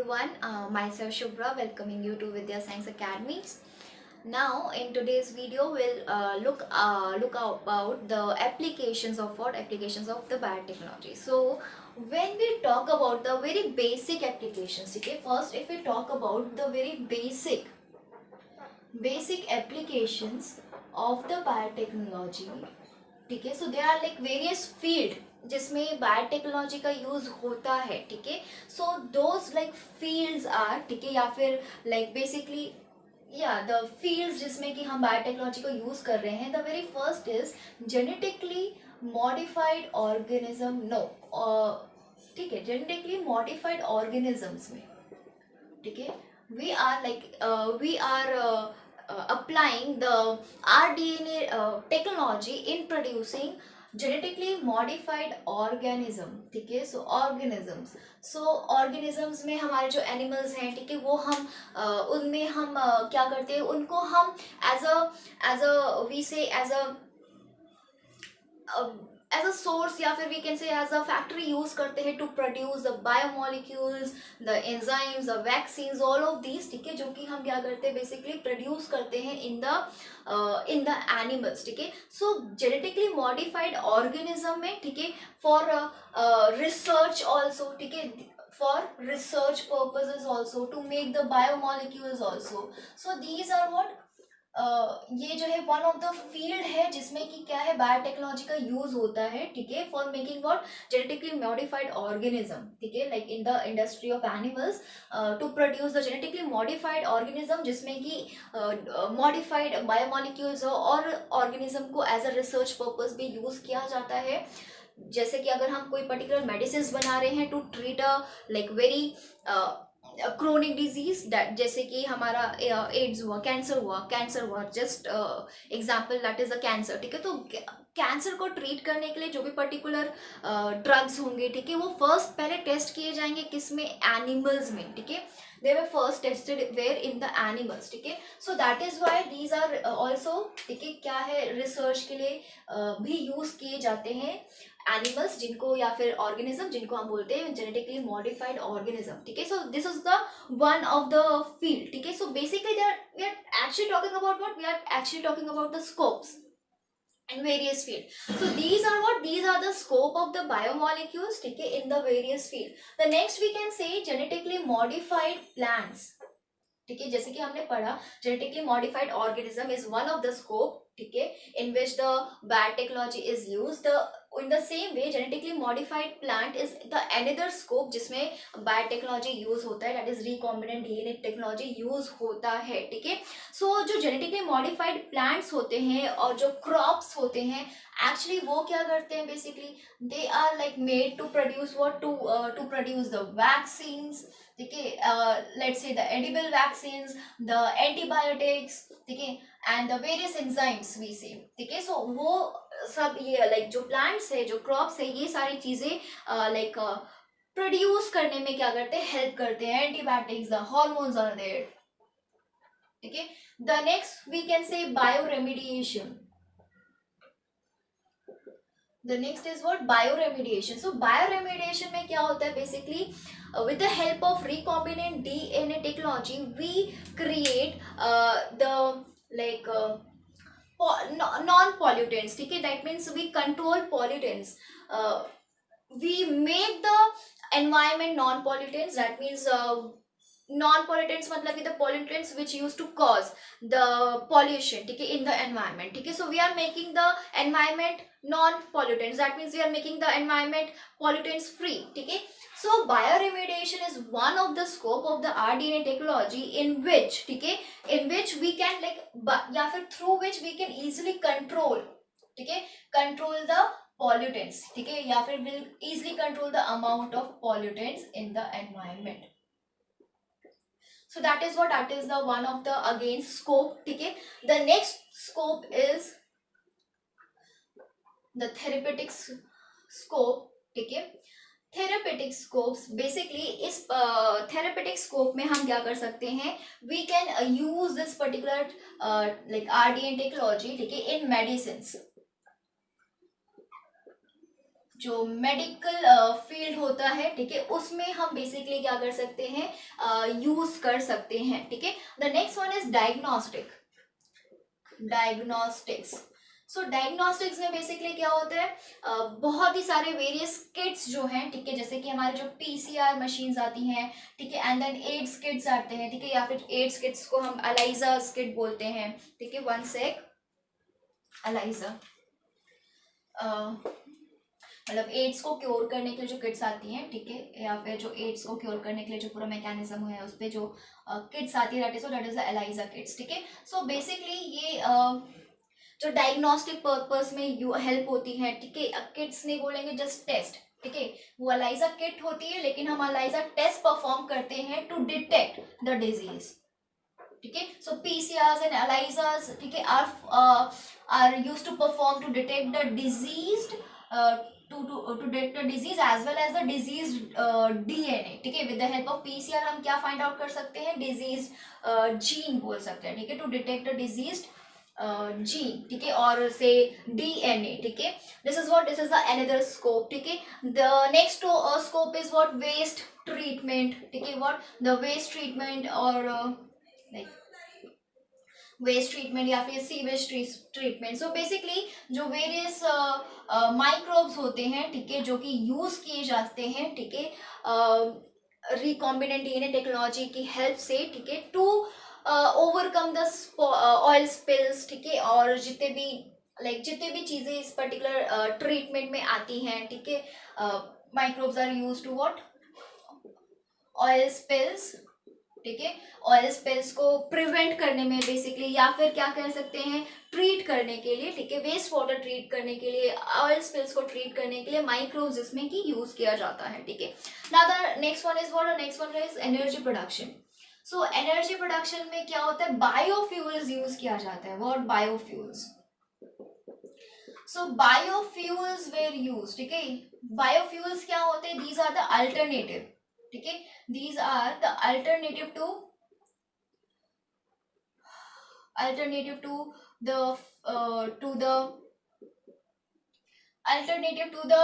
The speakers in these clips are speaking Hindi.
everyone, myself Shubhra, welcoming you to Vidya Science Academies. Now, in today's video, we'll look about the applications of the biotechnology. So, when we talk about the very basic applications, okay, first if we talk about the very basic applications of the biotechnology, ठीक है, so they are like various field जिसमें बायोटेक्नोलॉजी का यूज होता है, ठीक है. So those like fields are, ठीक है, या फिर लाइक बेसिकली या द फील्ड्स जिसमें कि हम बायोटेक्नोलॉजी को यूज कर रहे हैं. The very first is genetically modified organism. No, ठीक है, जेनेटिकली मॉडिफाइड ऑर्गेनिजम्स में, ठीक है, we are applying the rDNA technology in producing genetically modified organism, ठीक है. सो ऑर्गेनिजम्स, ऑर्गेनिजम्स में हमारे जो एनिमल्स हैं, ठीक है, वो हम उनमें हम क्या करते हैं, उनको हम as we say as a source या फिर we can say as a factory use करते हैं to produce the biomolecules, the enzymes, the vaccines, all of these, ठीक है, जो कि हम क्या करते हैं बेसिकली प्रोड्यूस करते हैं इन द एनिमल्स, ठीक है. सो जेनेटिकली मॉडिफाइड ऑर्गेनिज्म में, ठीक है, फॉर रिसर्च ऑल्सो, ठीक है, for research purposes also, to make the biomolecules also. So these are what ये जो है वन ऑफ द फील्ड है जिसमें कि क्या है बायोटेक्नोलॉजी का यूज होता है, ठीक है, for making what genetically modified organism, ठीक है, like in the industry of animals to produce the genetically modified organism जिसमें कि मॉडिफाइड बायोमोलिक्यूल्स और ऑर्गेनिज्म को एज अ रिसर्च पर्पज भी यूज किया जाता है. जैसे कि अगर हम कोई पर्टिकुलर मेडिसिन बना रहे हैं to treat a like very chronic disease, जैसे कि हमारा एड्स हुआ, कैंसर हुआ, just example that is a cancer, ठीक है. तो कैंसर को ट्रीट करने के लिए जो भी पर्टिकुलर ड्रग्स होंगे, ठीक है, वो फर्स्ट पहले टेस्ट किए जाएंगे किसमें, एनिमल्स में, ठीक है. they were first tested where in the animals, ठीक है. so that is why these are also, ठीक है, क्या है, रिसर्च के लिए भी यूज किए जाते हैं एनिमल्स जिनको या फिर ऑर्गेनिज्म जिनको हम बोलते हैं जेनेटिकली मॉडिफाइड ऑर्गेनिज्म, ठीक है. So this is the one of the field, ठीक है. So basically we are actually talking about what we are actually talking about the scopes in various field. So these are the scope of the biomolecules, ठीक है, in the various field. The next we can say genetically modified plants, ठीक है, जैसे कि हमने पढ़ा genetically modified organism is one of the scope, ठीक है, in which the biotechnology is used. In the same way genetically modified plant is the another scope जिसमें बायोटेक्नोलॉजी यूज होता है, that is recombinant DNA technology use होता है, ठीक है. सो जो जेनेटिकली मॉडिफाइड प्लांट्स होते हैं और जो क्रॉप्स होते हैं, एक्चुअली वो क्या करते हैं basically, they are like made to produce what, to produce the vaccines, ठीक है, let's say the edible vaccines, the antibiotics, ठीक है, and the various enzymes we say, ठीक है. सो वो सब ये लाइक जो प्लांट्स है, जो क्रॉप्स है, ये सारी चीजें लाइक प्रोड्यूस करने में क्या करते हैं, हेल्प करते हैं. Antibiotics, the hormones are there, ठीक है. The next we can say bioremediation. The next is what, bioremediation. So bioremediation में क्या होता है basically, with the help of recombinant DNA technology we create the like non-pollutants, ठीक है. that means we control pollutants, we make the environment non-pollutants. that means non-pollutants मतलब कि the pollutants which used to cause the pollution, ठीक है, in the environment, ठीक है. so we are making the environment non-pollutants. that means we are making the environment pollutants free, ठीक है. so bioremediation is one of the scope of the rDNA technology in which, ठीक है, in which we can like या फिर through which we can easily control, ठीक है, control the pollutants, ठीक है, या फिर will easily control the amount of pollutants in the environment. So that is the one of the again scope, ठीक है. the next scope is the therapeutic scope, ठीक है. थेरापेटिक स्कोप्स बेसिकली इस थेरापेटिक स्कोप में हम क्या कर सकते हैं, we can use this particular like rDNA technology, ठीक है, इन मेडिसिन. जो मेडिकल फील्ड होता है, ठीक है, उसमें हम बेसिकली क्या कर सकते हैं, यूज कर सकते हैं, ठीक है। The next one is diagnostics. So diagnostics में बेसिकली क्या होता है, बहुत ही सारे वेरियस किट्स जो हैं, ठीक है, जैसे कि हमारे जो पीसीआर मशीन्स आती हैं, ठीक है, एंड देन एड्स किट्स आते हैं, ठीक है, या फिर एड्स किट्स को हम एलाइजा किट बोलते हैं, ठीक है, वन सेक, एलाइजा मतलब एड्स को क्योर करने के लिए जो किट्स आती हैं, ठीक है, या फिर जो एड्स को क्योर करने के लिए जो पूरा मैकेनिज्म है उस पर जो किट्स आती है, that is the ELISA kits, ठीक है। सो बेसिकली ये जो डायग्नोस्टिक पर्पस में हेल्प होती है, ठीक है, किट्स नहीं बोलेंगे, जस्ट टेस्ट, ठीक है, वो एलाइजा किट होती है, लेकिन हम एलाइजा टेस्ट परफॉर्म करते हैं टू डिटेक्ट द डिजीज, ठीक है। सो पीसीआर्स एंड एलाइजास, ठीक है, are used to perform to detect the diseased to detect the disease as well as the diseased DNA, ठीक है। With the help of PCR हम क्या फाइंड आउट कर सकते हैं, डिजीज जीन बोल सकते हैं, ठीक है, to detect the disease gene, ठीक है, और से डीएनए, ठीक है। This is the another scope, ठीक है। The next scope is what, waste treatment, ठीक है, व्हाट द वेस्ट ट्रीटमेंट और लाइक वेस्ट ट्रीटमेंट या फिर सीवेज ट्रीटमेंट। सो बेसिकली जो वेरियस माइक्रोब्स होते हैं, ठीक है, जो कि यूज किए जाते हैं, ठीक है, रिकॉम्बिनेंट डीएनए टेक्नोलॉजी की हेल्प से, ठीक है, to overcome the oil spills, ठीक है, और जितने भी चीजें इस पर्टिकुलर ट्रीटमेंट में आती हैं, ठीक है, microbes are use to what, oil spills, ठीक है, ऑयल स्पिल्स को प्रिवेंट करने में बेसिकली, या फिर क्या कह सकते हैं, ट्रीट करने के लिए, ठीक है, वेस्ट वाटर ट्रीट करने के लिए, ऑयल स्पिल्स को ट्रीट करने के लिए माइक्रोब्स जिसमें कि यूज किया जाता है, ठीक है। Now the next one is what, next one is energy production. So energy production में क्या होता है, बायोफ्यूल्स यूज किया जाता है, what, biofuels. So biofuels were use, ठीक है, बायोफ्यूल्स क्या होते हैं, दीज आर द अल्टरनेटिव, ठीक है, these are the alternative to the alternative to the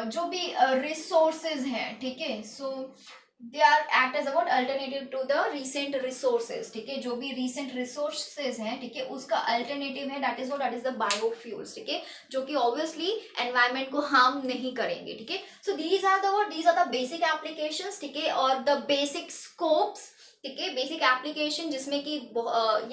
जो भी रिसोर्सेज हैं, ठीक है। So they are act as about alternative to the recent resources, ठीक है, जो भी रिसेंट रिसोर्सेज हैं, ठीक है, उसका अल्टरनेटिव है, दैट इज द बायोफ्यूल्स, ठीक है, जो कि ऑब्वियसली एनवायरमेंट को हार्म नहीं करेंगे, ठीक है। So these are the basic applications, ठीक है, और द बेसिक स्कोप्स, ठीक है, बेसिक एप्लीकेशन जिसमें कि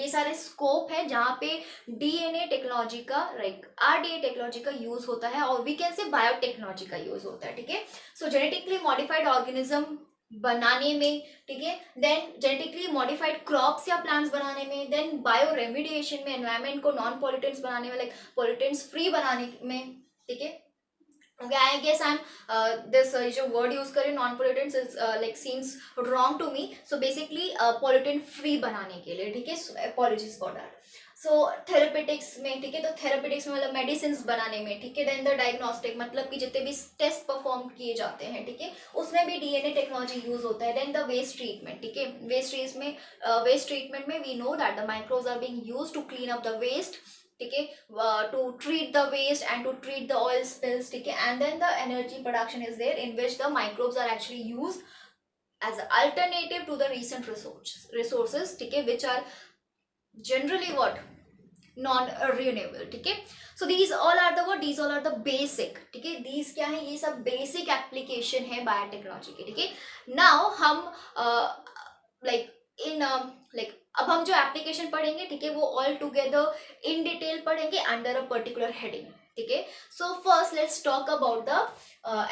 ये सारे स्कोप है जहाँ पे डीएनए टेक्नोलॉजी का आरडीए टेक्नोलॉजी का यूज होता है, और वी कैन से बायोटेक्नोलॉजी का यूज होता है, ठीक है। सो जेनेटिकली मॉडिफाइड ऑर्गेनिज्म बनाने में, ठीक है, देन जेनेटिकली मॉडिफाइड क्रॉप्स या प्लांट्स बनाने में, देन बायो रेमिडिएशन में, एनवायरमेंट को नॉन पॉल्यूटेंट्स बनाने में, लाइक पॉल्यूटेंट्स फ्री बनाने में, ठीक है। Okay, I guess I'm this जो word use करें non pollutants is like seems wrong to me. So basically pollutant free बनाने के लिए, ठीक है, apologies for that. So therapeutics में, ठीक है, तो थेरेपेटिक्स में मतलब मेडिसिन बनाने में, ठीक है, देन द डायग्नोस्टिक मतलब कि जितने भी टेस्ट परफॉर्म किए जाते हैं, ठीक है, उसमें भी डीएनए टेक्नोलॉजी यूज होता है। देन द वेस्ट ट्रीटमेंट, ठीक है, वेस्ट ट्रीटमेंट में we know that the microbes are being used to clean up the waste, ठीक है, to treat the waste and to treat the oil spills, ठीक है, and then the energy production is there in which the microbes are actually used as an alternative to the recent resources, ठीक है, which are generally what, non renewable, ठीक है। सो these all are the basic, ठीक है, these क्या है, ये सब बेसिक एप्लीकेशन है बायोटेक्नोलॉजी के, ठीक है। नाउ हम अब हम जो एप्लीकेशन पढ़ेंगे, ठीक है, वो ऑल टुगेदर इन डिटेल पढ़ेंगे अंडर अ पर्टिकुलर हेडिंग, ठीक है। So first let's talk about the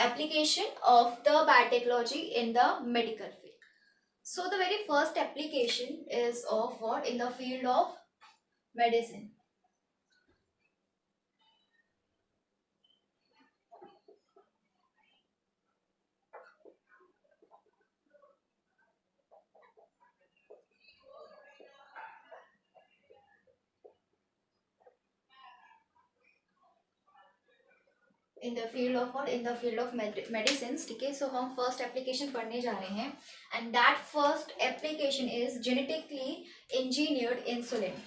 application of the biotechnology in the medical field. So the very first application is of what, in the field of medicine. In the field of what, in the field of medicine, ठीक है। सो हम फर्स्ट एप्लीकेशन पढ़ने जा रहे हैं, and that first application is genetically engineered insulin.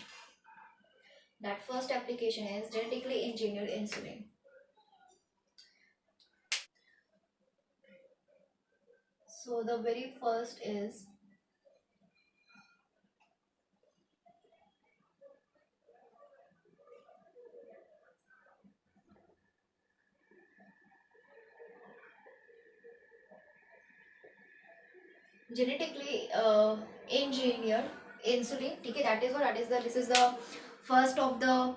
That first application is genetically engineered insulin. So the very first is genetically engineered insulin. ठीक है, that is the first of the,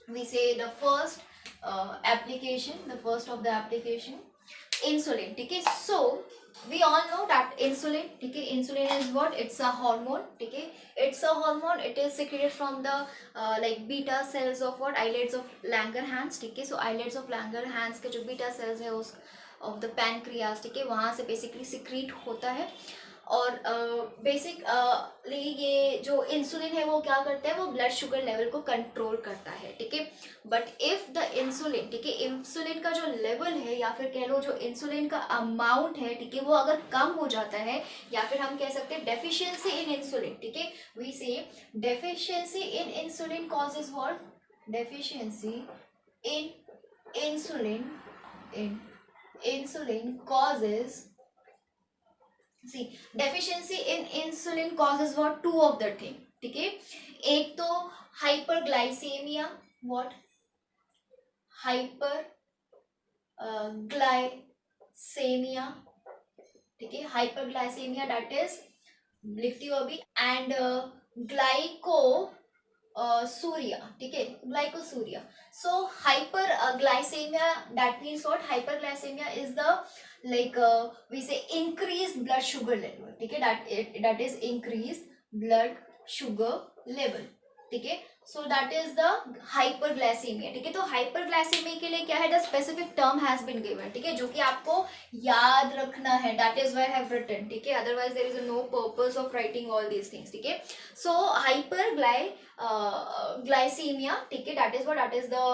we say the first application, the first of the application, insulin. ठीक है, so we all know that insulin, ठीक है, insulin is what, it's a hormone. ठीक है, it's a hormone, it is secreted from the like beta cells of what, islets of Langerhans. ठीक है, so islets of Langerhans के जो beta cells है उस of the pancreas, ठीक है, वहाँ से basically secrete होता है. और बेसिकली ये जो इंसुलिन है वो क्या करता है, वो ब्लड शुगर लेवल को कंट्रोल करता है. ठीक है, बट इफ द इंसुलिन, ठीक है, इंसुलिन का जो लेवल है या फिर कह लो जो इंसुलिन का अमाउंट है, ठीक है, वो अगर कम हो जाता है या फिर हम कह सकते हैं डेफिशिएंसी इन इंसुलिन. ठीक है, वी से deficiency in insulin causes what, deficiency in insulin causes, see deficiency in insulin causes what, two of the thing. ठीक है, एक तो hyperglycemia, what, hyperglycemia. ठीक है, hyperglycemia that is, लिखती हो अभी, and glycosuria. ठीक है, glycosuria. So hyperglycemia, that means what, hyperglycemia is the like we say increased blood sugar level. ठीक है, that is increased blood sugar level. ठीक है, so that is the hyperglycemia. ठीक है, तो hyperglycemia के लिए क्या है, the specific term has been given. ठीक है, जो कि आपको याद रखना है, that is why I have written. ठीक है, otherwise there is no purpose of writing all these things. ठीक है, so hyperglycemia, ठीक है, that is what, that is the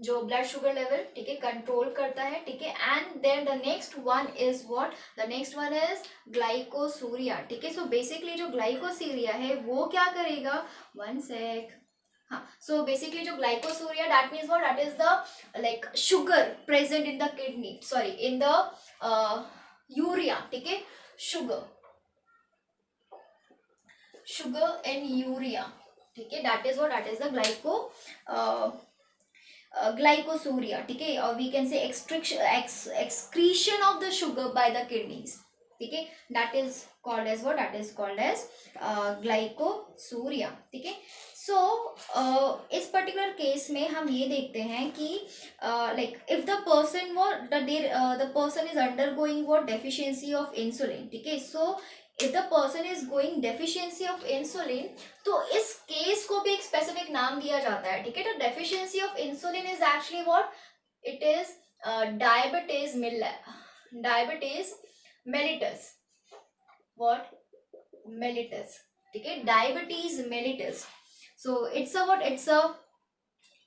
जो ब्लड शुगर लेवल, ठीक है, कंट्रोल करता है. ठीक है, and then the next one is what, the next one is glycosuria. ठीक है, सो बेसिकली जो ग्लाइकोसूरिया है वो क्या करेगा, वन सेक, हाँ, सो बेसिकली जो glycosuria, that means what, that is the like sugar present in the kidney, sorry in the urea. ठीक है, शुगर इन यूरिया. ठीक है, that is what, that is the glycosuria. ठीक है, और we can say excretion of the sugar by the kidneys. ठीक है, that is called as what, that is called as glycosuria. ठीक है, सो इस पर्टिकुलर केस में हम ये देखते हैं कि like if the person the person is undergoing what, deficiency of insulin. ठीक है, सो if the person is going deficiency of insulin, तो इस केस को भी एक स्पेसिफिक नाम दिया जाता है. ठीक है, तो deficiency of insulin is actually what, it is diabetes mellitus. What, mellitus. ठीक है, diabetes mellitus. So it's a what, it's a,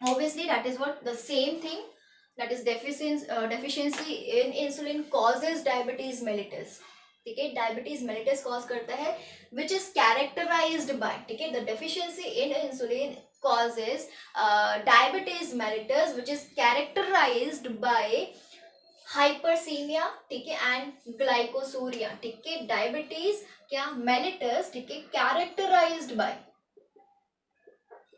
obviously that is what, the same thing, that is deficiency in insulin causes diabetes mellitus. ठीक है, डायबिटीज मेलिटस कॉज करता है, विच इज कैरेक्टराइज्ड बाय, ठीक है, the deficiency in insulin causes diabetes mellitus which is characterized by hypersemia. ठीक है, एंड ग्लाइकोसूरिया. ठीक है, डायबिटीज क्या, मेलिटस. ठीक है,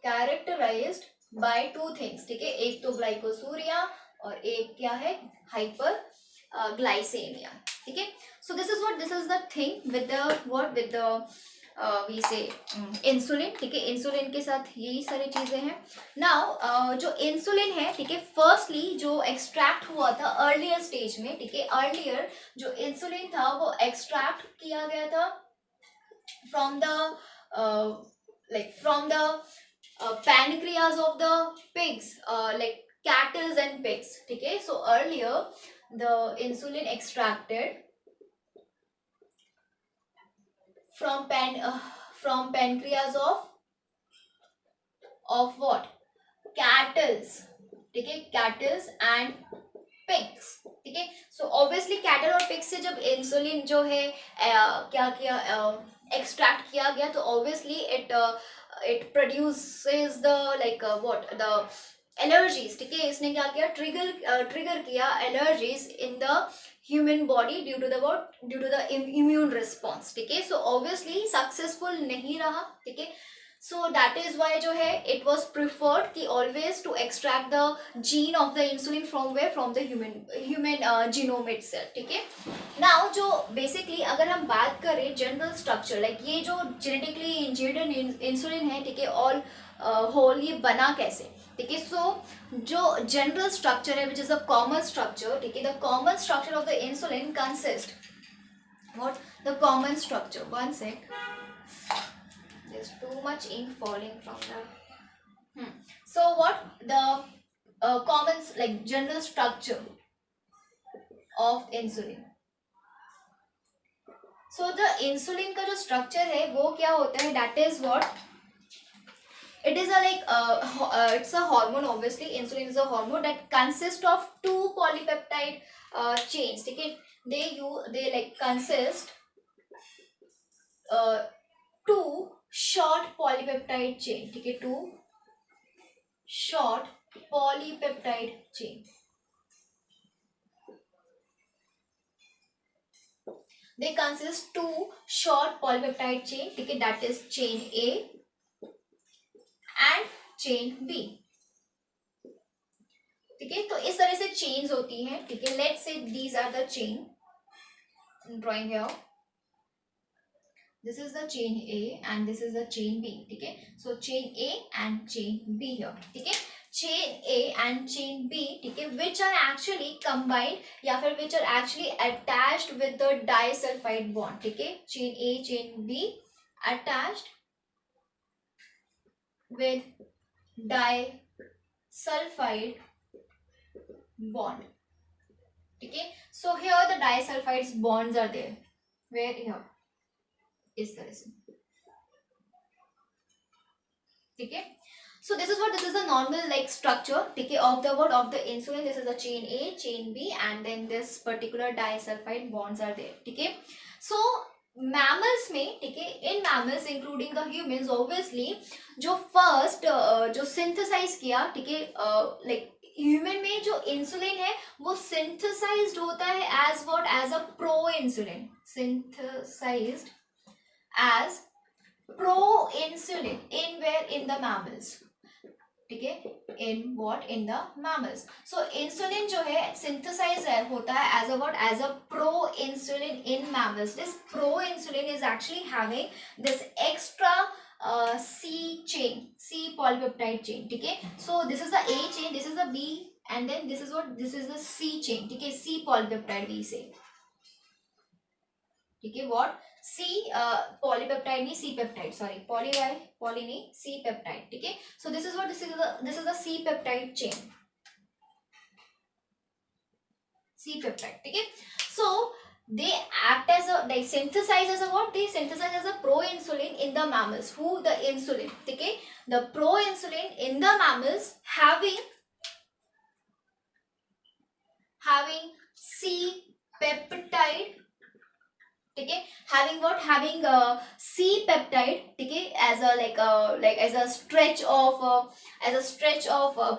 कैरेक्टराइज्ड बाय टू थिंग्स. ठीक है, एक तो ग्लाइकोसूरिया और एक क्या है, हाइपर ग्लाइसेमिया. ठीक है, so this is the thing with the what, with the we say insulin. ठीक है, इंसुलिन के साथ यही सारी चीजें हैं. नाउ जो इंसुलिन है, ठीक है, फर्स्टली जो एक्सट्रैक्ट हुआ था अर्लियर स्टेज में. ठीक है, अर्लियर जो इंसुलिन था वो एक्सट्रैक्ट किया गया था from the pancreas of the pigs, like cattle and pigs. ठीक है, so earlier the insulin extracted from pancreas of what, cattles. ठीक है, cattles and pigs. ठीक है, so obviously cattle और pigs से जब इंसुलिन जो है क्या किया, एक्सट्रैक्ट किया गया, तो obviously it produces the like what, the allergies. ठीक है, इसने क्या किया, ट्रिगर किया allergies in the human body due to the what, due to the immune response, ठीक है. सो ऑब्वियसली सक्सेसफुल नहीं रहा, ठीक है. सो दैट इज वाई जो है इट वॉज प्रिफर्ड कि always to extract the gene of the insulin from where, from the human genome itself, ठीक है. नाउ जो बेसिकली अगर हम बात करें जनरल स्ट्रक्चर, लाइक ये जो जेनेटिकली इंजीनियर्ड इंसुलिन है, ठीक है, ऑल होल ये बना कैसे, ठीक है. सो जो जनरल स्ट्रक्चर है which is a common structure, ठीक है, the common structure of the insulin consist what the common structure, one sec, there's too much ink falling from the so what the common like general structure of insulin. so the insulin का जो structure है वो क्या होता है, that is what it is a like it's a hormone. Obviously insulin is a hormone that consists of two polypeptide chains, ठीक है. they like consist two short polypeptide chain, ठीक है, two short polypeptide chain. they consist two short polypeptide chain, ठीक है, that is chain A and chain B, ठीक है. तो इस तरह से चेन्स होती हैं, ठीक है. Let's say these are the chain drawing here, this is the chain A and this is the chain B, ठीक है. So chain A and chain B here, ठीक है. chain A and chain B, ठीक है, which are actually combined या फिर which are actually attached with the disulfide bond, ठीक है. chain A chain B attached with disulfide bond, ठीक है. so here the disulfides bonds are there, where here इस तरह से, ठीक है. so this is the normal like structure, ठीक है, of the what, of the insulin. this is the chain A, chain B and then this particular disulfide bonds are there, ठीक है. so mammals में, ठीक है, in mammals including the humans obviously जो first जो synthesize किया, ठीक है, like ह्यूमन में जो इंसुलिन है वो सिंथेसाइज्ड होता है as what, as a proinsulin, synthesized as proinsulin in where, in the mammals, ठीक है, in what, in the mammals. So insulin जो है सिंथेसाइज होता है as a what, as a proinsulin in mammals. This proinsulin is actually having this extra C chain, C polypeptide chain, ठीक है. so this is the A chain, this is the B and then this is what, this is the C chain, ठीक है, C polypeptide we say, ठीक है. what, C polypeptide नहीं, C peptide, sorry, poly नहीं, C peptide, ठीक है. so this is what, this is the C peptide chain, C peptide, ठीक है. so they act as a, they synthesize as a what, they synthesize as a pro-insulin in the mammals. who, the insulin, ठीक है, the pro-insulin in the mammals having C peptide, ठीक है, having what, having C peptide, ठीक है, as a like as a stretch of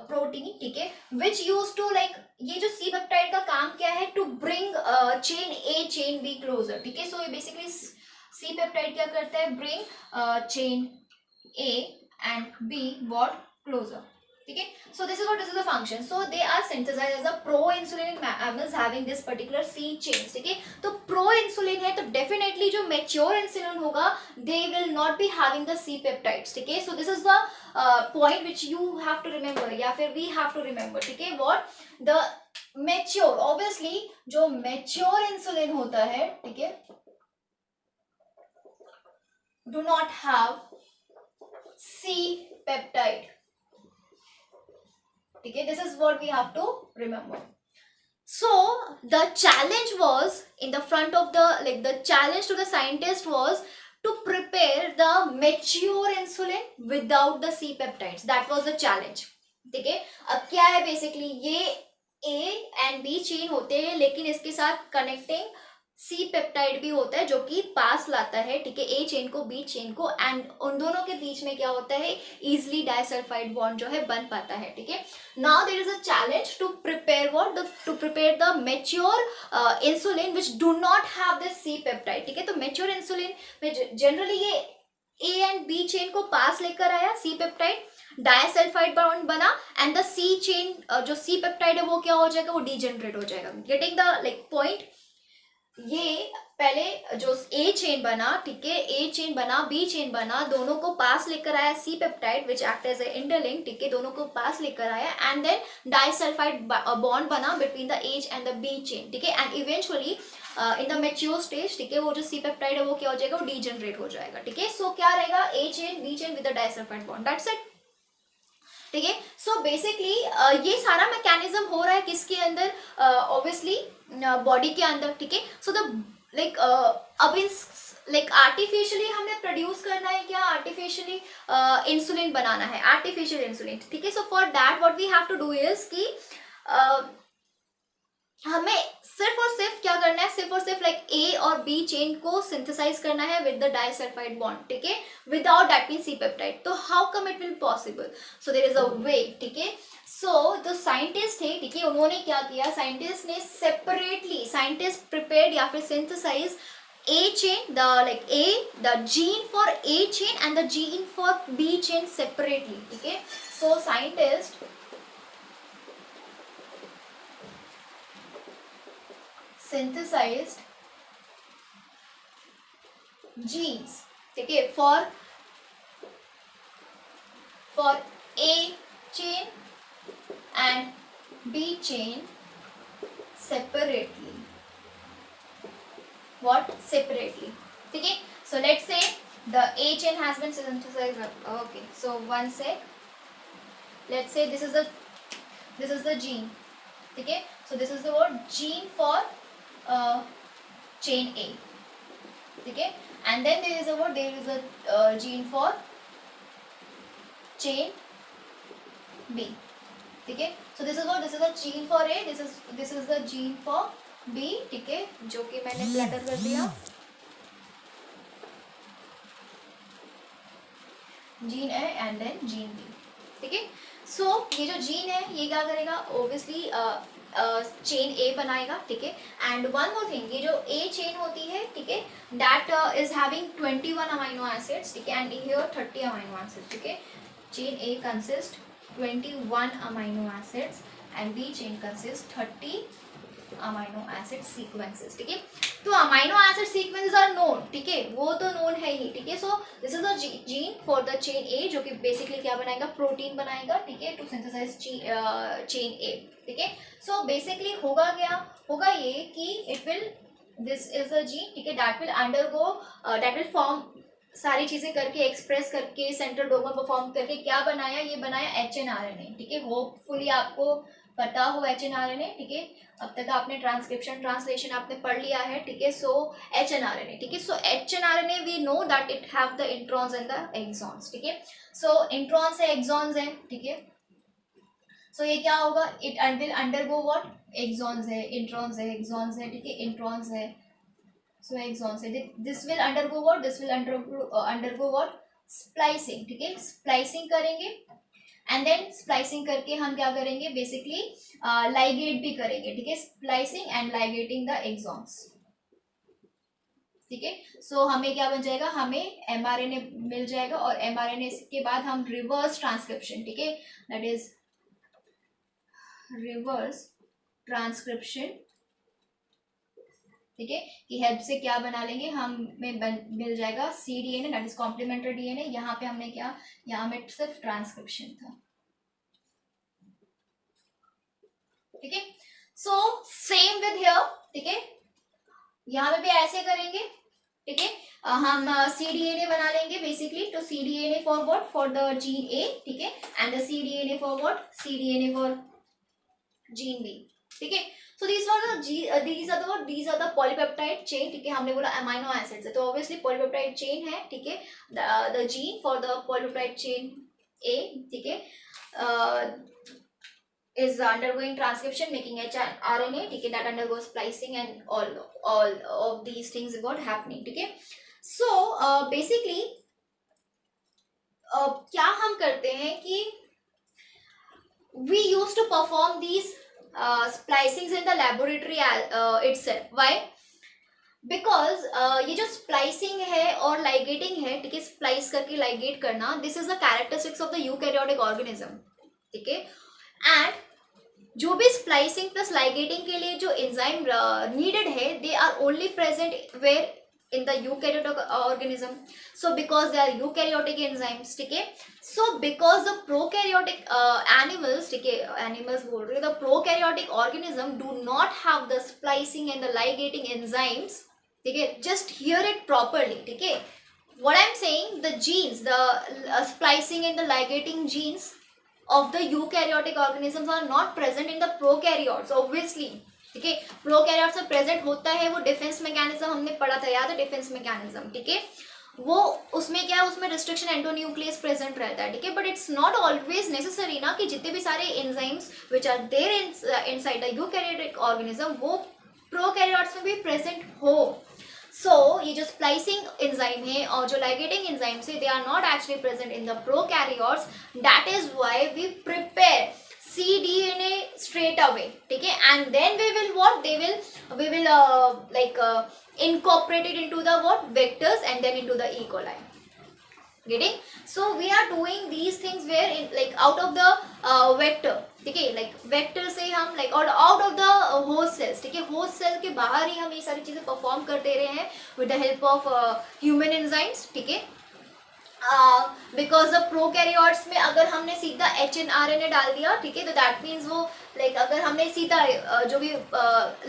protein, ठीक है, which used to like, ये जो C peptide का काम क्या है, to bring chain A chain B closer, ठीक है. so ये basically C peptide क्या करता है, bring chain A and B what, closer, ठीक है. so this is what, this is the function. so they are synthesized as a pro insulin in mammals having this particular C chains, ठीक है. तो pro insulin है तो definitely जो mature insulin होगा they will not be having the C peptides, ठीक है. so this is the point which you have to remember या फिर we have to remember, ठीक है. what, the mature, obviously जो mature insulin होता है, ठीक है, do not have C peptide, ठीक है. this is what we have to remember. so the challenge was in the front of the, like the challenge to the scientist was to prepare the mature insulin without the C peptides. that was the challenge, ठीक है. अब क्या है, basically ये A and B chain होते हैं लेकिन इसके साथ connecting सी पेप्टाइड भी होता है जो कि पास लाता है, ठीक है, ए चेन को बी चेन को, एंड उन दोनों के बीच में क्या होता है, इजिली डाइसल्फाइड बॉन्ड जो है बन पाता है, ठीक है। Now there is a challenge to prepare what, to prepare the mature insulin which do not have this C peptide, ठीक है। तो मेच्योर इंसुलिन में जनरली ये ए एंड बी चेन को पास लेकर आया, सी पेप्टाइड, डाइसल्फाइड बॉन्ड बना, एंड द सी चेन जो सी पेप्टाइड है वो क्या हो जाएगा, वो डीजेनरेट हो जाएगा। Getting the like point. ये पहले जो ए चेन बना, ठीक है, ए चेन बना, बी चेन बना, दोनों को पास लेकर आया C peptide which act as a interlink, ठीक है, दोनों को पास लेकर आया, एंड देन डाइसल्फाइड बॉन्ड बना between the H and the B chain, ठीक है, and eventually in the mature stage, ठीक है, वो जो सी पेप्टाइड है वो क्या हो जाएगा, वो डीजेनरेट हो जाएगा, ठीक है। सो क्या रहेगा, A chain B chain with the disulphide bond, that's it, ठीक है। सो बेसिकली ये सारा मैकेनिज्म हो रहा है किसके अंदर, ऑब्वियसली बॉडी के अंदर, ठीक है। सो द लाइक अब इन लाइक आर्टिफिशियली हमें प्रोड्यूस करना है क्या, आर्टिफिशियली इंसुलिन बनाना है, आर्टिफिशियल इंसुलिन, ठीक है। So for that what we have to do is कि हमें सिर्फ और सिर्फ क्या करना है, सिर्फ और सिर्फ लाइक ए और बी चेन को सिंथेसाइज करना है विद द डाइसल्फाइड बॉन्ड, ठीक है, without that mean C peptide. तो how come it will possible, so there is a way, ठीक है। सो द साइंटिस्ट थे, ठीक है, उन्होंने क्या किया, साइंटिस्ट ने सेपरेटली, साइंटिस्ट प्रिपेयर्ड या फिर synthesise A chain, the like the gene for A chain and the gene for B chain separately, ठीक है। So scientist synthesized genes, ठीक है, for A chain and B chain separately. What? Separately, ठीक है। So let's say the A chain has been synthesized. Okay, so one sec. Let's say this is the gene, ठीक है। So this is the word gene for chain A, ठीक है, and then there is a gene for chain B, ठीक है। So this is a gene for A, this is the gene for B, ठीक है, जो कि मैंने प्लेटर कर दिया, gene A and then gene B, ठीक है। सो ये जो जीन है ये क्या करेगा, ऑब्वियसली चेन ए बनाएगा, ठीक है। एंड वन मोर थिंग, ये जो ए चेन होती है, ठीक है, that is having 21 amino acids, ठीक है, एंड हियर 30 अमाइनो एसिड्स, ठीक है। Chain A consist 21 amino acids and B chain consist 30 amino acid sequences, ठीक है। तो amino acid sequences are known, ठीक है, वो तो नोन है ही, ठीक है। So this is the gene for the chain A, जो कि बेसिकली क्या बनाएगा, प्रोटीन बनाएगा, ठीक है, टू सिंथेसाइज चेन ए, ठीक है। सो बेसिकली होगा क्या, होगा ये कि it will, this is the gene, ठीक है, that will undergo, that will form, सारी चीजें करके एक्सप्रेस करके सेंट्रल डोग्मा परफॉर्म करके क्या बनाया, ये बनाया HNRNA, ठीक है। होपफुली आपको पता हो HNRNA, ठीक है, अब तक आपने ट्रांसक्रिप्शन ट्रांसलेशन आपने पढ़ लिया है, ठीक है। सो HNRNA, ठीक है, so HNRNA we know that it have the introns and the exons, ठीक है। सो इंट्रॉन्स है, एक्सॉन्स है, ठीक है। सो ये क्या होगा, it will undergo what, exons है, इंट्रॉन्स है, एक्सॉन्स है, ठीक है, इंट्रॉन्स है, सो एक्सॉन्स है, this will undergo what, this will undergo what, splicing, ठीक है, स्प्लाइसिंग करेंगे, एंड देन स्प्लाइसिंग करके हम क्या करेंगे, बेसिकली लाइगेट भी करेंगे, ठीक है, splicing and ligating the exons, ठीक है। सो हमें क्या बन जाएगा, हमें mRNA मिल जाएगा, और mRNA के बाद हम रिवर्स ट्रांसक्रिप्शन, ठीक है, दैट इज रिवर्स ट्रांसक्रिप्शन, ठीक है, की हेल्प से क्या बना लेंगे, हमें मिल जाएगा cDNA, that is complementary DNA। यहाँ पे हमने क्या, यहाँ में सिर्फ ट्रांसक्रिप्शन था, ठीक है। सो सेम विद हियर, ठीक है, यहाँ पे भी ऐसे करेंगे, ठीक है। हम cDNA बना लेंगे बेसिकली, तो cDNA for what, for the gene A, ठीक है, and the cDNA for what, cDNA for gene B, ठीक है। So these are the polypeptide chain, ठीक है, हमने बोला अमाइनो एसिड्स है, तो ऑब्वियसली polypeptide chain है, ठीक है, the gene for the polypeptide chain A, ठीक है, is undergoing transcription, making RNA, ठीक है, that undergoes splicing and all of these things about happening, ठीक है. So basically क्या हम करते हैं कि we used to perform these splicings in the laboratory itself. Why? Because ये जो स्प्लाइसिंग है और लाइगेटिंग है, ठीक है, स्प्लाइस करके लाइगेट करना, this is the characteristics of the eukaryotic organism, ठीक है. एंड जो भी स्प्लाइसिंग प्लस लाइगेटिंग के लिए जो एंजाइम नीडेड है, they are only present where in the eukaryotic organism. So because they are eukaryotic enzymes, ठीक है. So because the prokaryotic animals, ठीक है, animals बोल रहे हैं, the prokaryotic organism do not have the splicing and the ligating enzymes, ठीक है. Just hear it properly, ठीक है. What I'm saying, the genes, the splicing and the ligating genes of the eukaryotic organisms are not present in the prokaryotes, obviously, ठीक है. प्रोकैरियोट्स में प्रेजेंट होता है, वो डिफेंस मैकेनिज्म हमने पढ़ा था, याद है, डिफेंस मैकेनिज्म, ठीक है. वो उसमें क्या है, उसमें रिस्ट्रिक्शन एंडोन्यूक्लियस प्रेजेंट रहता है, ठीक है. But it's not always necessary ना कि जितने भी सारे enzymes which are there inside the eukaryotic organism वो प्रोकैरियोट्स में भी प्रेजेंट हो. सो ये जो स्प्लाइसिंग एंजाइम है और जो लाइगेटिंग एंजाइम्स है, they are not actually present in the prokaryotes. That is why we prepare cDNA straight away, ठीक है. And then we will what, we will incorporate it into the what, vectors, and then into the E. coli. Getting? So we are doing these things where in like out of the vector, ठीक है, like vector से हम like और out of the host cells, ठीक है, host cell के बाहर ही हम ये सारी चीजें परफॉर्म करते रहे हैं with the help of human enzymes, ठीक है. बिकॉज द प्रोकैरियोट्स में अगर हमने सीधा HNRNA डाल दिया, ठीक है, तो दैट मीन्स वो लाइक अगर हमने सीधा जो भी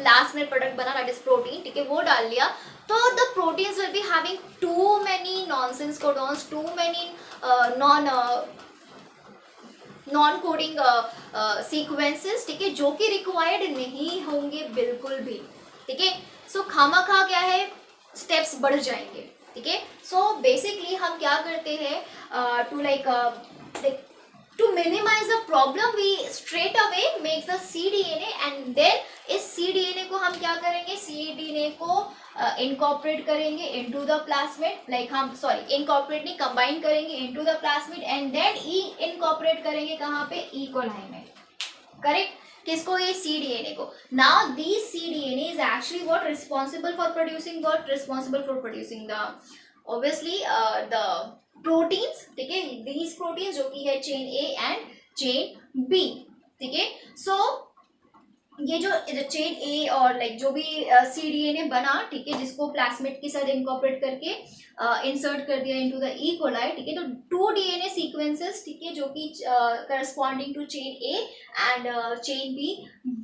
लास्ट में प्रोडक्ट बना दैट इज प्रोटीन, ठीक है, वो डाल लिया, तो the proteins will be having too many nonsense codons, too many non coding sequences, ठीक है, जो कि रिक्वायर्ड नहीं होंगे बिल्कुल भी, ठीक है. सो खामखा क्या है, स्टेप्स बढ़ जाएंगे, ठीक है. सो बेसिकली हम क्या करते हैं, to like to minimise the problem, we straight away makes the cDNA and then इस cDNA को हम क्या करेंगे, cDNA को इनकॉर्पोरेट करेंगे इनटू द प्लाज्मिड, लाइक हम सॉरी इनकॉर्पोरेट नहीं, कंबाइन करेंगे into the plasmid and then incorporate करेंगे कहाँ पे, E. coli में, करेक्ट. किसको, ये cDNA को. Now this cDNA is actually what responsible for producing what, responsible for producing the obviously the proteins, ठीक है, these proteins जो कि है chain A and chain B, ठीक है. So ये जो चेन ए और लाइक जो भी cDNA बना, ठीक है, जिसको प्लाज्मिड के साथ इनकॉर्पोरेट करके इंसर्ट कर दिया इनटू द E. coli, ठीक है, तो 2 DNA सीक्वेंसेस, ठीक है, जो कि corresponding to chain A and chain B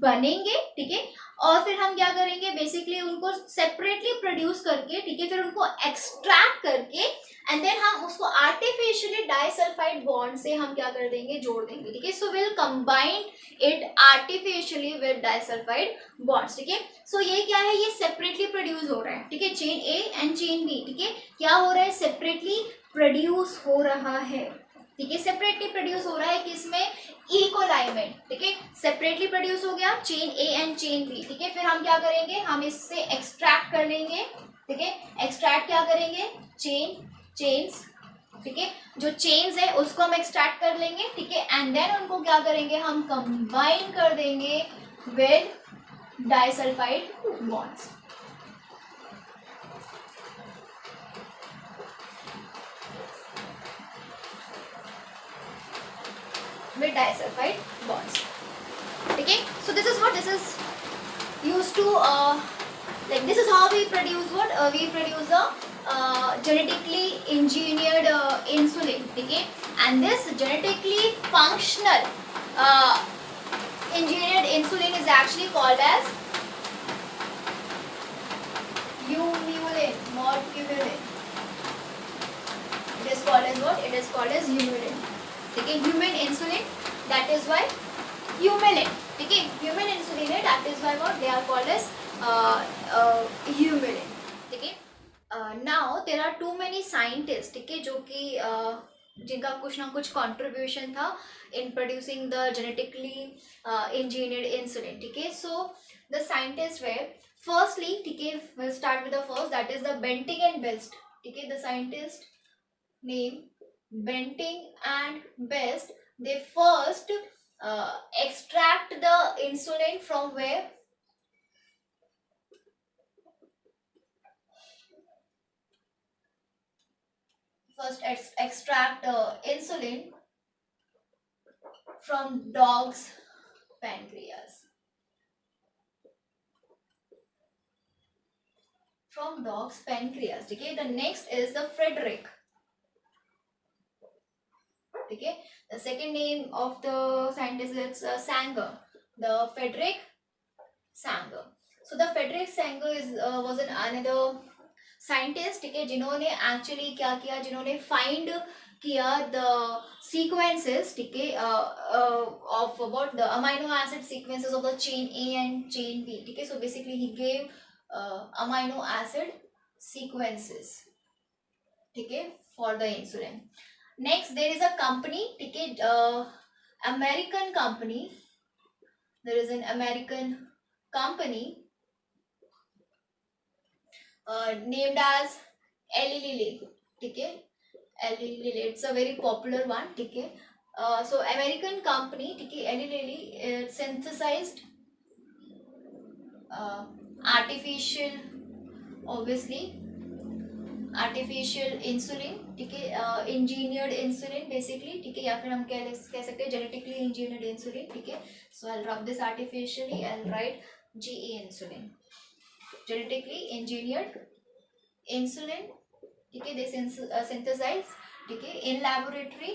बनेंगे, ठीक है. और फिर हम क्या करेंगे, बेसिकली उनको सेपरेटली प्रोड्यूस करके, ठीक है, फिर उनको एक्सट्रैक्ट करके एंड देन हम उसको आर्टिफिशियली डाइसल्फाइड बॉन्ड से हम क्या कर देंगे, जोड़ देंगे, ठीक है. So will combine it artificially with disulphide bonds, ठीक है. सो ये क्या है, ये सेपरेटली प्रोड्यूस हो रहा है, ठीक है, chain A and chain B, ठीक है, क्या हो रहा है, सेपरेटली प्रोड्यूस हो रहा है, ठीक है, सेपरेटली प्रोड्यूस हो रहा है किसमें, E. coli में, ठीक है, सेपरेटली प्रोड्यूस हो गया chain A and chain B, ठीक है. फिर हम क्या करेंगे, हम इससे एक्सट्रैक्ट कर लेंगे, ठीक है, एक्सट्रैक्ट क्या करेंगे, चेन्स, ठीक है, जो चेन्स है उसको हम एक्सट्रैक्ट कर लेंगे, ठीक है, एंड देन उनको क्या करेंगे, हम कंबाइन कर देंगे with disulphide bonds. with disulfide bonds, ठीक है. So this is what this is used to like this is how we produce what, we produce a genetically engineered insulin, ठीक है, and this genetically functional engineered insulin is actually called as humulin, not humulin. It is called as what, it is called as humulin, ठीक है, human insulin, that is why Humulin, ठीक है, ह्यूमन इंसुलिन है, that is why what they are called as Humulin, ठीक है. Now there are too many scientist, ठीक है, जो कि जिनका कुछ ना कुछ कंट्रीब्यूशन था in producing the genetically engineered insulin. ठीक है, so the scientist were firstly, ठीक है, will start with the first, that is the Banting and Best. ठीक है, the scientist name Banting and Best, they first extract the insulin from where? First extract insulin from dog's pancreas. From dog's pancreas. Okay, the next is the Frederick. Okay, the second name of the scientist is Sanger, the Frederick Sanger. So the Frederick Sanger is was an another scientist, ठीक है, जिन्होंने एक्चुअली क्या किया, जिन्होंने फाइंड किया द सीक्वेंसेस, ठीक है, of about the amino acid sequences of the chain A and chain B. ठीक है, so basically he gave amino acid sequences, ठीक है, for the insulin. Next there is a company, ठीक है, American company, there is an American company named as Eli Lilly. ठीक है, Eli Lilly, it's a very popular one. ठीक है, so American company, ठीक है, Eli Lilly synthesized artificial, obviously artificial insulin. ठीक है, engineered insulin basically. ठीक है, या फिर हम कह सकते हैं genetically engineered insulin. ठीक है, so I'll rub this artificially, I'll write GE insulin, genetically engineered insulin. ठीक है, they synthesize, ठीक है, in laboratory,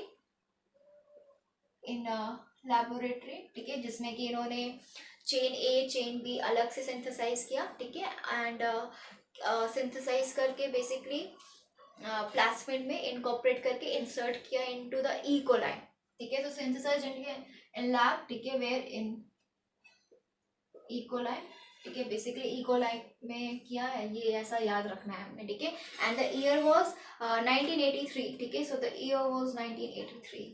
ठीक है, जिसमें कि इन्होंने चेन ए चेन बी अलग से सिंथेसाइज किया. ठीक है, एंड सिंथेसाइज करके बेसिकली प्लास्मिड में इनकॉर्पोरेट करके इंसर्ट किया इनटू द ई कोलाई. ठीक है, तो सिंथेसाइज इन लैब, ठीक है, वेयर इन ई कोलाई. ठीक है, बेसिकली ई कोलाई में किया है, ये ऐसा याद रखना है हमने. ठीक है, एंड द ईयर वाज 1983. ठीक है, so the year was 1983.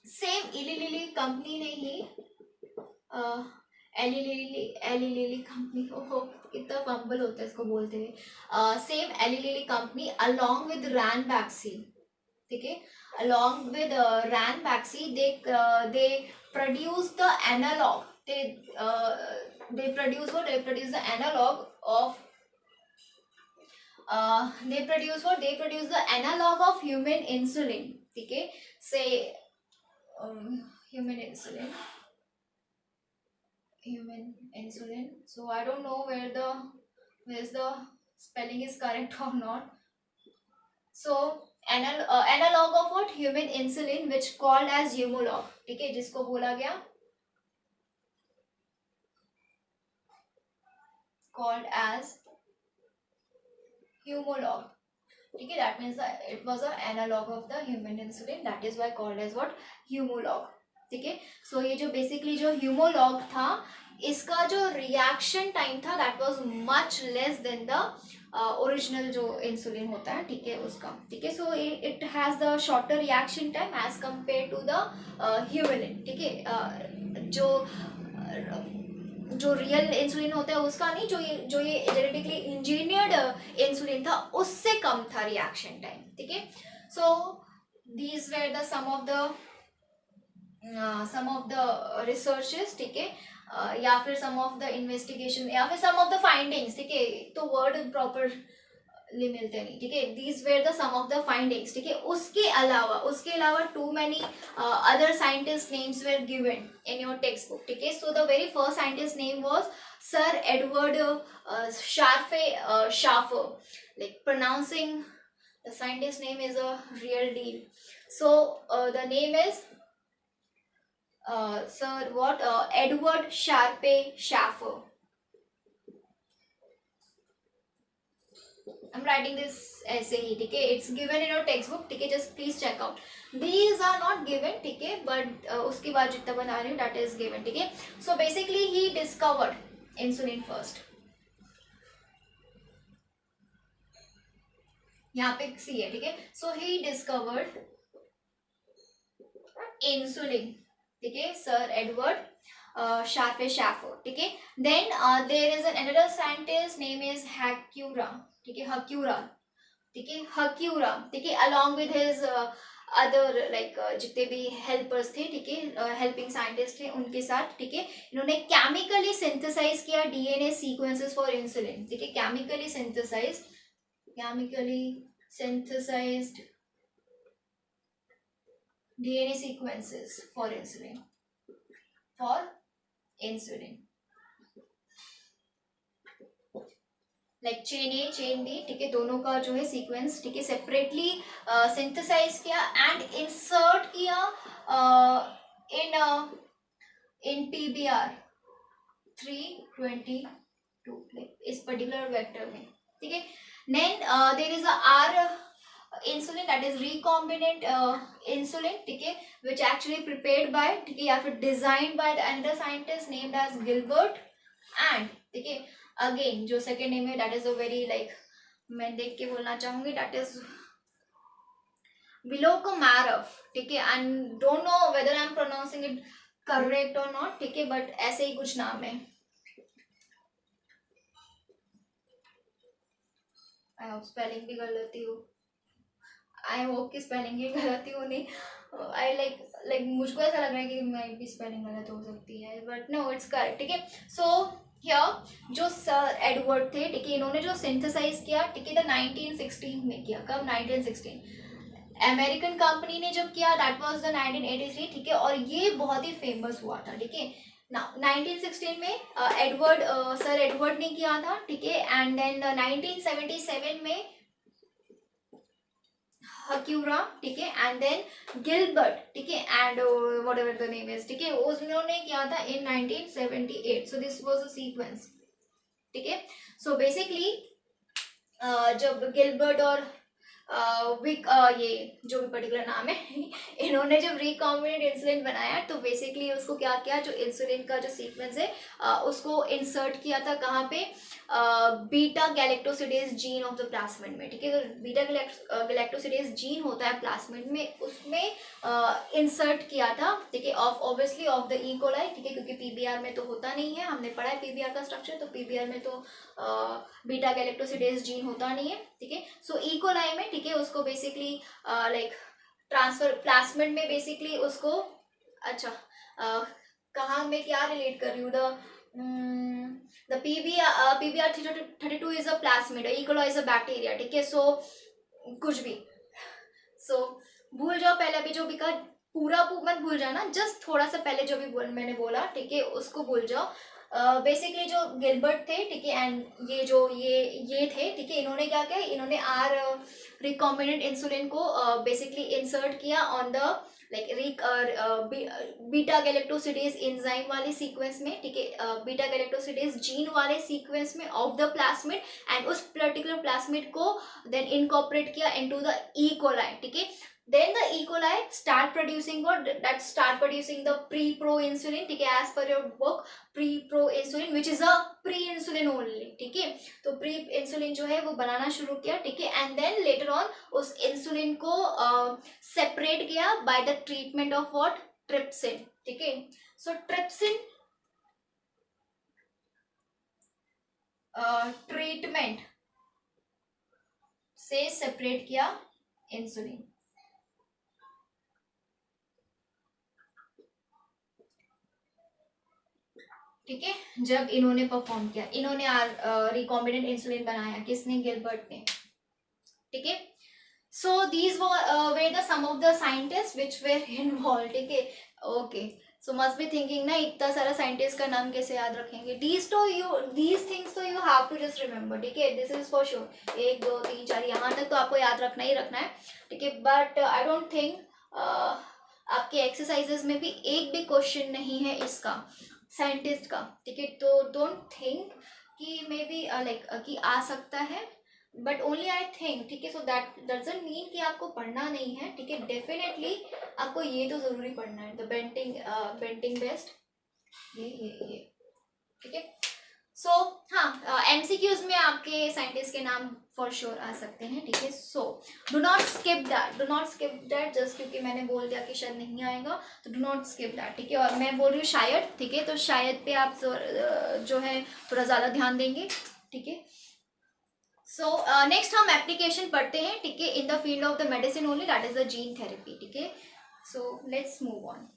Same इली लिली कंपनी ने ही एली लिली कंपनी को, कितना फंबल होता है इसको बोलते हुए, same Eli Lilly company along with Ranbaxy. ठीक है, along with Ranbaxy, they produce the analog. They produce what? They produce the analog of they produce the analog of human insulin. ठीक है, say human insulin. So I don't know where's the spelling is correct or not. So analog of what? Human insulin, which called as Humulog. ठीक है, जिसको बोला गया called as Humulog. ठीक है, that means that it was an analog of the human insulin, that is why called as what? Humulog. ठीक है, सो ये जो बेसिकली जो Humulog था, इसका जो रिएक्शन टाइम था that was much less than the original जो इंसुलिन होता है. ठीक है, उसका. ठीक है, so it has the shorter reaction time as compare to the Humulin. ठीक है, जो रियल इंसुलिन होता है उसका नहीं, जो ये जेनेटिकली इंजीनियर्ड इंसुलिन था उससे कम था रिएक्शन टाइम. ठीक है, so these were the some of the researches. ठीक है, या फिर सम ऑफ द इन्वेस्टिगेशन, या फिर सम ऑफ द फाइंडिंग्स. ठीक है, तो वर्ड प्रॉपरली मिलते नहीं. ठीक है, these were the some of the findings. ठीक है, उसके अलावा too many other scientist names were given in your text book. ठीक है, so the very first scientist name was sir Edward Schafer. Like pronouncing the scientist name is a real deal. So the name is Sir, what? Edward Sharpe Schaffer. I'm writing this essay. Okay, it's given in your textbook. Okay, just please check out. These are not given. Okay, but उसके बाद जितना बना रही हूँ that is given. Okay, so basically he discovered insulin first. यहाँ पे सी है, ठीक है। सो ही डिस्कवर्ड इंसुलिन, ठीक है, सर एडवर्ड शार्फे शैफर, ठीक है। Then there is another scientist name is Hakura, ठीक है, हक्यूरा, ठीक है, हक्यूरा, ठीक है, along with his other like जितने भी हेल्पर्स थे, ठीक है, हेल्पिंग साइंटिस्ट थे उनके साथ, ठीक है, इन्होंने केमिकली सिंथेसाइज किया डीएनए सीक्वेंसेस फॉर इंसुलिन, ठीक है, chemically synthesized DNA sequences for insulin, like chain A chain B, ठीक है, दोनों का जो है सीक्वेंस, ठीक है, सेपरेटली सिंथेसाइज किया एंड इंसर्ट किया इन PBR 322, इस पर्टिकुलर वेक्टर में, ठीक है। Then there is a R insulin that is recombinant insulin, ठीक है, विच एक्चुअली प्रिपेयर्ड बाय, ठीक है, या फिर designed by the another scientist named as Gilbert and, ठीक है, अगेन जो सेकेंड नेम है that is a very like मैं देख के बोलना चाहूंगी दैट इज विलोकोमारव, ठीक है, and don't know whether I am pronouncing it correct और नॉट, ठीक है, बट ऐसे ही कुछ नाम है। आई होप स्पेलिंग भी गलती हो, आई होप कि स्पेलिंग की गलती हो नहीं, आई लाइक मुझको ऐसा लग रहा है कि मैं भी स्पेलिंग गलत हो सकती है, बट नो इट्स करेक्ट, ठीक है। सो हियर जो सर एडवर्ड थे, ठीक है, इन्होंने जो सिंथेसाइज किया, ठीक है, 1916 में किया, कब 1916, अमेरिकन कंपनी ने जब किया दैट वाज द 1983, ठीक है, और ये बहुत ही फेमस हुआ था, ठीक है ना, 1916 में सर एडवर्ड ने किया था, ठीक है, एंड देन 1977 में हक्यूरा, ठीक है, एंड देन गिलबर्ट, ठीक है, and what ever the name is, ठीक है, उन्होंने किया था इन 1978, so this was a sequence, ठीक है। सो बेसिकली जब गिलबर्ट और ये जो भी पर्टिकुलर नाम है इन्होंने जब रिकॉम्बिनेंट इंसुलिन बनाया तो बेसिकली उसको क्या किया, जो इंसुलिन का जो सीक्वेंस है उसको इंसर्ट किया था कहाँ पे, beta galactosidase gene of the plasmid में, ठीक है, तो बीटा गैलेक्टोसिडेज जीन होता है प्लाज्मिड में, उसमें इंसर्ट किया था, ठीक है, obviously of the E coli, ठीक है, क्योंकि पीबीआर में तो होता नहीं है, हमने पढ़ा है पीबीआर का स्ट्रक्चर, तो पीबीआर में तो बीटा गैलेक्टोसिडेज जीन होता नहीं है, ठीक है। सो ई कोलाई में, ठीक है, उसको बेसिकली लाइक ट्रांसफर प्लाज्मिड में बेसिकली उसको, अच्छा कहाँ मैं क्या रिलेट कर रही हूँ, the PBR 32 is a plasmid, E coli is a bacteria, ठीक है, सो कुछ भी, सो भूल जाओ पहले अभी जो भी कहा, पूरा मत भूल जाना, जस्ट थोड़ा सा पहले जो भी मैंने बोला, ठीक है, उसको भूल जाओ। बेसिकली जो गिलबर्ट थे, ठीक है, एंड ये जो ये थे, ठीक है, इन्होंने क्या किया, इन्होंने रिकॉम्बिनेंट इंसुलिन को बेसिकली इंसर्ट किया on the like beta galactosidase enzyme वाले सीक्वेंस में, ठीक है, बीटा गैलेक्टोसिडेज जीन वाले सीक्वेंस में ऑफ द प्लाज्मिड, एंड उस पर्टिकुलर प्लाज्मिड को देन इनकॉर्पोरेट किया इनटू द ई कोलाई, ठीक है। Then the E. coli start producing what? That start producing the pre-pro insulin, ठीक है, as per your book pre-pro insulin, which is a pre-insulin only, ठीक है, तो pre-insulin जो है वो बनाना शुरू किया, ठीक है, and then later on उस इंसुलिन को separate किया by the treatment of what? Trypsin, ठीक है, so trypsin ट्रीटमेंट से सेपरेट किया इंसुलिन, ठीक है, जब इन्होंने परफॉर्म किया, इन्होंने रिकॉम्बिनेंट इंसुलिन बनाया, किसने, गिलबर्ट ने, ठीक है। So these were the some of the scientist which were involve, ठीक है, okay, so must be thinking ना इतना सारा साइंटिस्ट का नाम कैसे याद रखेंगे, दीज थिंग्स तो you have to just remember, ठीक है, दिस इज फॉर श्योर, 1 2 3 4 यहाँ तक तो आपको याद रखना ही रखना है, ठीक है, बट आई डोंट थिंक आपके एक्सरसाइजेस में भी एक भी क्वेश्चन नहीं है इसका साइंटिस्ट का, ठीक है, तो डोंट थिंक कि मे बी लाइक कि आ सकता है, बट ओनली आई थिंक, ठीक है, सो दैट डजंट मीन कि आपको पढ़ना नहीं है, ठीक है, डेफिनेटली आपको ये तो जरूरी पढ़ना है, द बेंटिंग बेस्ट, ये ठीक है। सो हाँ, एमसीक्यूज में आपके साइंटिस्ट के नाम फॉर श्योर आ सकते हैं, ठीक है। So do not skip that, do not skip that, just क्योंकि मैंने बोल दिया कि शायद नहीं आएगा, तो डू नॉट स्किप दैट, ठीक है। और मैं बोल रही हूँ शायद, ठीक है, तो शायद पे आप जो है थोड़ा ज़्यादा ध्यान देंगे, ठीक है। सो नेक्स्ट हम एप्लीकेशन पढ़ते हैं, ठीक है, in the field of the medicine only, that is the gene therapy, ठीक है। So let's move on.